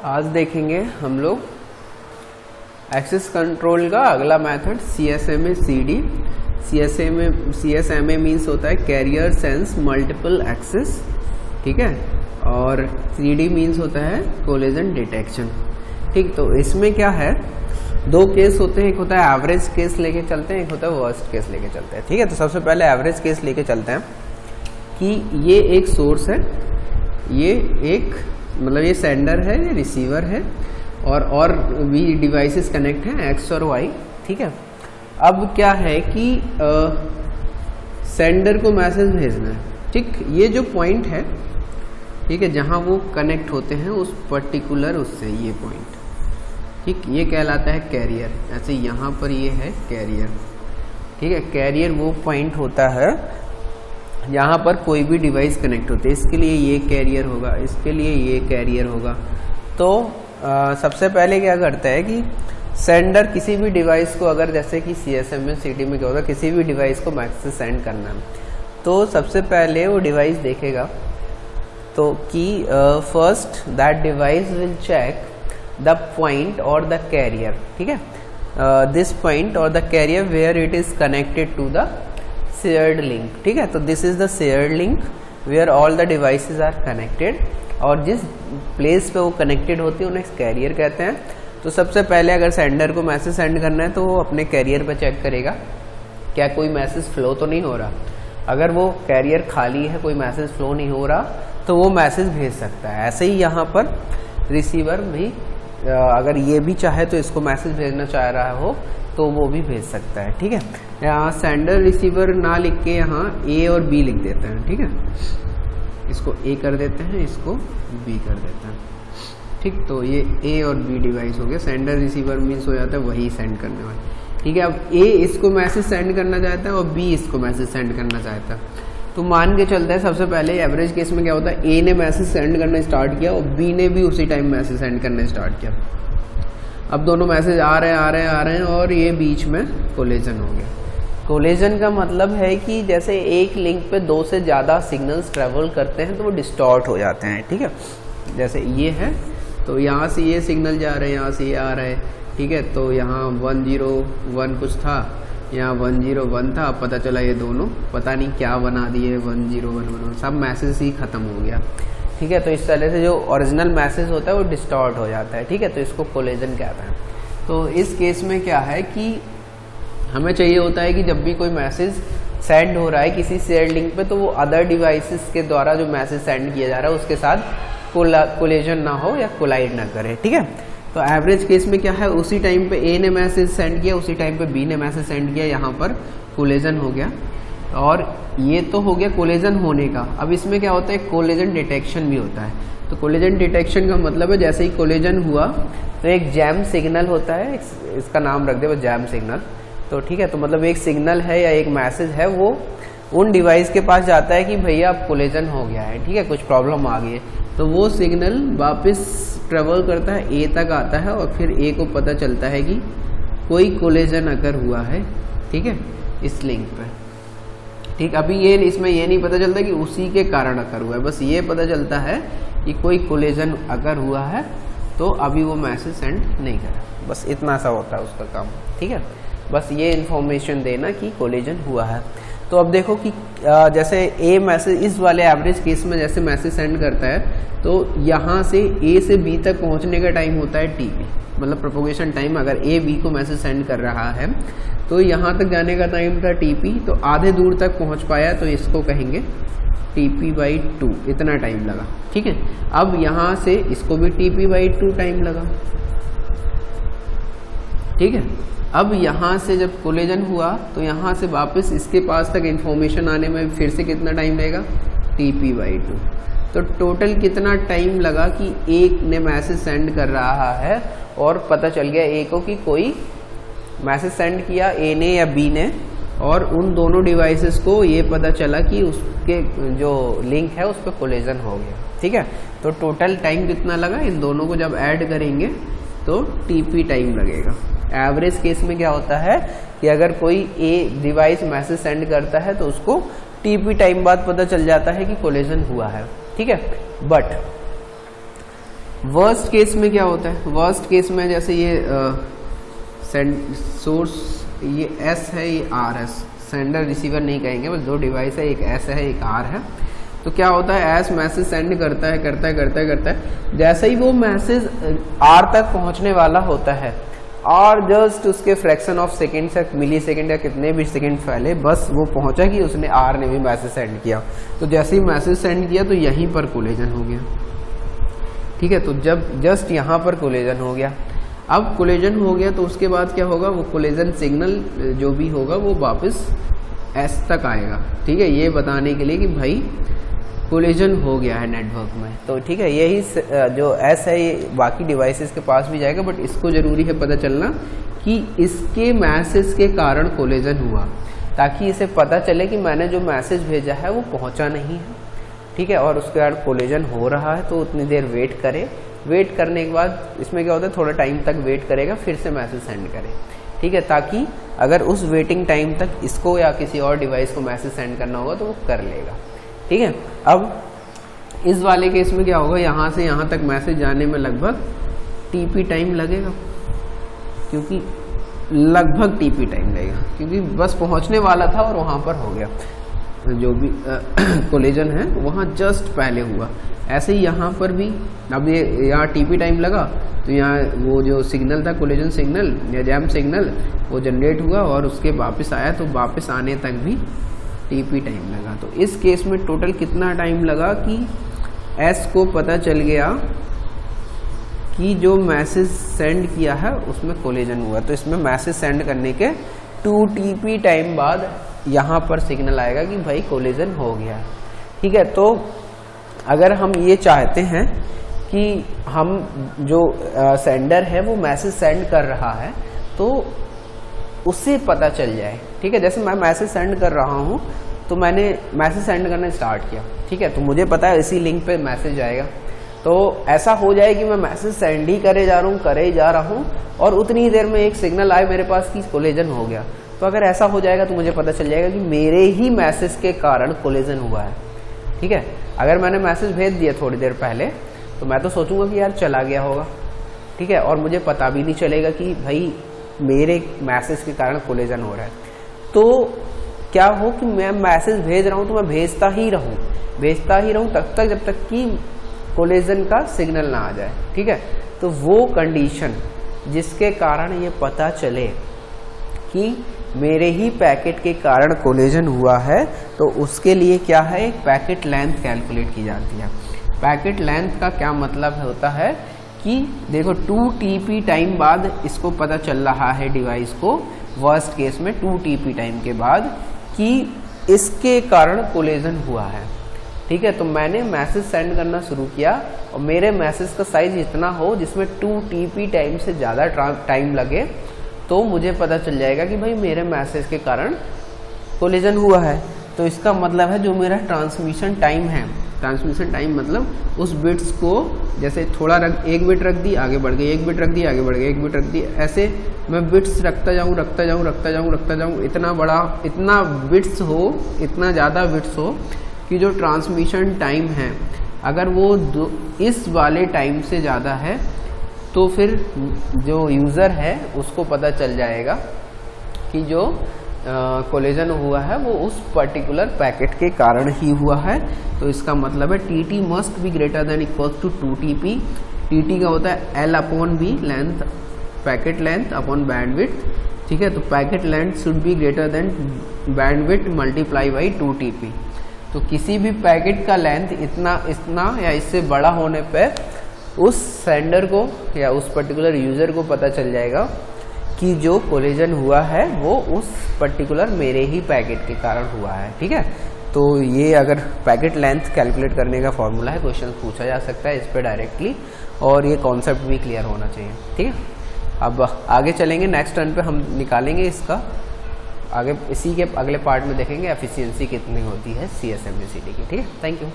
आज देखेंगे हम लोग एक्सेस कंट्रोल का अगला method CSMA CD। CSMA means होता है कैरियर सेंस मल्टीपल एक्सेस, ठीक है, और CD मीन्स होता है कोलिजन डिटेक्शन। ठीक, तो इसमें क्या है, दो केस होते हैं, एक होता है एवरेज केस लेके चलते हैं, एक होता है वर्स्ट केस लेके चलते हैं। ठीक है, तो सबसे पहले एवरेज केस लेके चलते हैं कि ये एक सोर्स है, ये एक मतलब ये सेंडर है, ये रिसीवर है, और भी डिवाइसेस कनेक्ट हैं X और Y। ठीक है, अब क्या है कि सेंडर को मैसेज भेजना है। ठीक, ये जो पॉइंट है, ठीक है, जहां वो कनेक्ट होते हैं उस पर्टिकुलर उससे ये पॉइंट, ठीक, ये कहलाता है कैरियर। ऐसे यहाँ पर ये है कैरियर। ठीक है, कैरियर वो पॉइंट होता है यहाँ पर कोई भी डिवाइस कनेक्ट होते हैं, इसके लिए ये कैरियर होगा, इसके लिए ये कैरियर होगा। तो सबसे पहले क्या करता है कि सेंडर किसी भी डिवाइस को, अगर जैसे कि CSMA CD में क्या होता है, किसी भी डिवाइस को मैसेज सेंड करना है, तो सबसे पहले वो डिवाइस देखेगा तो कि first that device will check the point और द कैरियर। ठीक है, दिस पॉइंट और the carrier where it is connected to the shared link. ठीक है, तो this is the shared link where all the devices are connected, और जिस place पे वो कनेक्टेड होती है उन्हें कैरियर कहते हैं। तो सबसे पहले अगर सेंडर को मैसेज सेंड करना है तो वो अपने कैरियर पे चेक करेगा क्या कोई मैसेज फ्लो तो नहीं हो रहा। अगर वो कैरियर खाली है, कोई मैसेज फ्लो नहीं हो रहा, तो वो मैसेज भेज सकता है। ऐसे ही यहाँ पर रिसीवर भी अगर ये भी चाहे तो इसको मैसेज भेजना चाह रहा हो तो वो भी भेज सकता है। ठीक है, यहाँ सेंडर रिसीवर ना लिख के यहाँ A और B लिख देते हैं। ठीक है, इसको A कर देते हैं, इसको B कर देते हैं। ठीक, तो ये A और B डिवाइस हो गया। सेंडर रिसीवर मीन्स हो जाता है वही सेंड करने वाला। ठीक है, अब A इसको मैसेज सेंड करना चाहता है और B इसको मैसेज सेंड करना चाहता है। तो मान के चलते हैं सबसे पहले एवरेज केस में क्या होता है, A ने मैसेज सेंड करना स्टार्ट किया और B ने भी उसी टाइम मैसेज सेंड करना स्टार्ट किया। अब दोनों मैसेज आ रहे हैं और ये बीच में कोलिजन हो गया। कोलिजन का मतलब है कि जैसे एक लिंक पे दो से ज़्यादा सिग्नल्स ट्रेवल करते हैं तो वो डिस्टॉर्ट हो जाते हैं। ठीक है, जैसे ये है तो यहाँ से ये सिग्नल जा रहे हैं, यहाँ से ये आ रहे हैं। ठीक है, तो यहाँ 101 कुछ था, यहाँ 101 था, अब पता चला ये दोनों पता नहीं क्या बना दिए, 101 सब मैसेज ही खत्म हो गया। ठीक है, तो इस तरह से जो ओरिजिनल मैसेज होता है वो डिस्टॉर्ट हो जाता है। ठीक है, तो इसको कोलिजन कहते हैं। तो इस केस में क्या है कि हमें चाहिए होता है कि जब भी कोई मैसेज सेंड हो रहा है किसी शेयर्ड लिंक पे, तो वो अदर डिवाइसेस के द्वारा जो मैसेज सेंड किया जा रहा है उसके साथ कोलिजन ना हो या कोलाइड ना करे। ठीक है, तो एवरेज केस में क्या है, उसी टाइम पे A ने मैसेज सेंड किया, उसी टाइम पे B ने मैसेज सेंड किया, यहाँ पर कोलिजन हो गया। और ये तो हो गया कोलिजन होने का। अब इसमें क्या होता है, कोलिजन डिटेक्शन भी होता है। तो कोलिजन डिटेक्शन का मतलब है जैसे ही कोलिजन हुआ तो एक जैम सिग्नल होता है, इसका नाम रख दे वो जैम सिग्नल। तो ठीक है, तो मतलब एक सिग्नल है या एक मैसेज है वो उन डिवाइस के पास जाता है कि भैया अब कोलिजन हो गया है, ठीक है, कुछ प्रॉब्लम आ गई है। तो वो सिग्नल वापस ट्रेवल करता है A तक आता है और फिर A को पता चलता है कि कोई कोलिजन अगर हुआ है, ठीक है, इस लिंक पे। ठीक, अभी ये इसमें ये नहीं पता चलता कि उसी के कारण अगर हुआ है, बस ये पता चलता है कि कोई कोलिजन अगर हुआ है तो अभी वो मैसेज सेंड नहीं करा, बस इतना सा होता है उसका काम। ठीक है, बस ये इन्फॉर्मेशन देना कि कोलिजन हुआ है। तो अब देखो कि जैसे A मैसेज इस वाले एवरेज केस में जैसे मैसेज सेंड करता है तो यहाँ से A से B तक पहुँचने का टाइम होता है TP, मतलब प्रोपोगेशन टाइम। अगर A B को मैसेज सेंड कर रहा है तो यहाँ तक जाने का टाइम था TP, तो आधे दूर तक पहुँच पाया तो इसको कहेंगे TP/2, इतना टाइम लगा। ठीक है, अब यहाँ से इसको भी TP/2 टाइम लगा। ठीक है, अब यहाँ से जब कोलिजन हुआ तो यहाँ से वापस इसके पास तक इंफॉर्मेशन आने में फिर से कितना टाइम लगेगा, TP/2। तो टोटल कितना टाइम लगा कि एक ने मैसेज सेंड कर रहा है और पता चल गया A को कि कोई मैसेज सेंड किया A ने या B ने, और उन दोनों डिवाइसेस को ये पता चला कि उसके जो लिंक है उस पर कोलिजन हो गया। ठीक है, तो टोटल टाइम कितना लगा, इन दोनों को जब ऐड करेंगे तो TP टाइम लगेगा। एवरेज केस में क्या होता है कि अगर कोई A डिवाइस मैसेज सेंड करता है तो उसको TP टाइम बाद पता चल जाता है कि कोलिजन हुआ है। ठीक है, बट वर्स्ट केस में क्या होता है, वर्स्ट केस में जैसे ये सोर्स ये एस है, ये आर है, सेंडर रिसीवर नहीं कहेंगे, बस दो डिवाइस है, एक एस है एक आर है। तो क्या होता है, एस मैसेज सेंड करता है, जैसे ही वो मैसेज आर तक पहुंचने वाला होता है और जस्ट उसके फ्रैक्शन ऑफ सेकेंड से मिली सेकेंड या कितने भी सेकेंड पहले बस वो पहुंचा कि उसने आर ने भी मैसेज सेंड किया। तो जैसे ही मैसेज सेंड किया तो यहीं पर कोलिजन हो गया, ठीक है। तो जब जस्ट यहाँ पर कोलिजन हो गया, अब कोलिजन हो गया तो उसके बाद क्या होगा, वो कोलिजन सिग्नल जो भी होगा वो वापस एस तक आएगा, ठीक है, ये बताने के लिए कि भाई कोलिजन हो गया है नेटवर्क में। तो ठीक है, यही जो एस है ये बाकी डिवाइसेस के पास भी जाएगा, बट इसको जरूरी है पता चलना कि इसके मैसेज के कारण कोलिजन हुआ, ताकि इसे पता चले कि मैंने जो मैसेज भेजा है वो पहुंचा नहीं है, ठीक है, और उसके बाद कोलिजन हो रहा है तो उतनी देर वेट करे। वेट करने के बाद इसमें क्या होता है, थोड़ा टाइम तक वेट करेगा, फिर से मैसेज सेंड करे, ठीक है, ताकि अगर उस वेटिंग टाइम तक इसको या किसी और डिवाइस को मैसेज सेंड करना होगा तो वो कर लेगा, ठीक है। अब इस वाले केस में क्या होगा, यहाँ से यहाँ तक मैसेज जाने में लगभग टीपी टाइम लगेगा, क्योंकि लगभग टीपी टाइम लगेगा, क्योंकि बस पहुँचने वाला था और वहाँ पर हो गया, जो भी कोलिजन है वहाँ जस्ट पहले हुआ। ऐसे ही यहाँ पर भी अब ये यहाँ टीपी टाइम लगा तो यहाँ वो जो सिग्नल था कोलिजन सिग्नल या जैम सिग्नल वो जनरेट हुआ और उसके वापस आया, तो वापस आने तक भी टीपी टाइम लगा। तो इस केस में टोटल कितना टाइम लगा कि एस को पता चल गया कि जो मैसेज सेंड किया है उसमें कोलिजन हुआ। तो इसमें मैसेज सेंड करने के 2 TP टाइम बाद यहाँ पर सिग्नल आएगा कि भाई कोलिजन हो गया, ठीक है। तो अगर हम ये चाहते हैं कि हम जो सेंडर है वो मैसेज सेंड कर रहा है तो उससे पता चल जाए, ठीक है। जैसे मैं मैसेज सेंड कर रहा हूँ तो मैंने मैसेज सेंड करना स्टार्ट किया, ठीक है, तो मुझे पता है इसी लिंक पे मैसेज आएगा। तो ऐसा हो जाए कि मैं मैसेज सेंड ही करे जा रहा हूँ और उतनी ही देर में एक सिग्नल आए मेरे पास कि कोलिजन हो गया। तो अगर ऐसा हो जाएगा तो मुझे पता चल जाएगा कि मेरे ही मैसेज के कारण कोलिजन हुआ है, ठीक है। अगर मैंने मैसेज भेज दिया थोड़ी देर पहले तो मैं तो सोचूंगा कि यार चला गया होगा, ठीक है, और मुझे पता भी नहीं चलेगा कि भाई मेरे मैसेज के कारण कोलिजन हो रहा है। तो क्या हो कि मैं मैसेज भेज रहा हूं तो मैं भेजता ही रहूं तब तक जब तक कि कोलिजन का सिग्नल ना आ जाए, ठीक है। तो वो कंडीशन जिसके कारण ये पता चले कि मेरे ही पैकेट के कारण कोलिजन हुआ है, तो उसके लिए क्या है, एक पैकेट लेंथ कैलकुलेट की जाती है। पैकेट लेंथ का क्या मतलब होता है कि देखो 2 TP टाइम बाद इसको पता चल रहा है डिवाइस को, वर्स्ट केस में 2 TP टाइम के बाद, कि इसके कारण कोलिजन हुआ है, ठीक है। तो मैंने मैसेज सेंड करना शुरू किया और मेरे मैसेज का साइज इतना हो जिसमें 2 TP टाइम से ज़्यादा टाइम लगे, तो मुझे पता चल जाएगा कि भाई मेरे मैसेज के कारण कोलिजन हुआ है। तो इसका मतलब है जो मेरा ट्रांसमिशन टाइम है, ट्रांसमिशन टाइम मतलब उस बिट्स को जैसे थोड़ा एक बिट रख दी आगे बढ़ गई, एक बिट रख दी आगे बढ़ गई, एक बिट रख दी, ऐसे मैं बिट्स रखता जाऊँ इतना बिट्स हो, इतना ज़्यादा बिट्स हो कि जो ट्रांसमिशन टाइम है अगर वो इस वाले टाइम से ज़्यादा है तो फिर जो यूज़र है उसको पता चल जाएगा कि जो कोलिजन हुआ है वो उस पर्टिकुलर पैकेट के कारण ही हुआ है। तो इसका मतलब है TT must be greater than equal to 2 TP। TT का होता है L/B length, packet length upon bandwidth, ठीक है। तो packet length should be greater than bandwidth multiply by 2 TP। तो किसी भी पैकेट का लेंथ इतना या इससे बड़ा होने पर उस सेंडर को या उस पर्टिकुलर यूज़र को पता चल जाएगा कि जो कोलिजन हुआ है वो उस पर्टिकुलर मेरे ही पैकेट के कारण हुआ है, ठीक है। तो ये अगर पैकेट लेंथ कैलकुलेट करने का फॉर्मूला है, क्वेश्चन पूछा जा सकता है इस पर डायरेक्टली, और ये कॉन्सेप्ट भी क्लियर होना चाहिए, ठीक है। अब आगे चलेंगे, नेक्स्ट टर्न पे हम निकालेंगे इसका आगे, इसी के अगले पार्ट में देखेंगे एफिशिएंसी कितनी होती है CSMACD की, ठीक है। Thank you.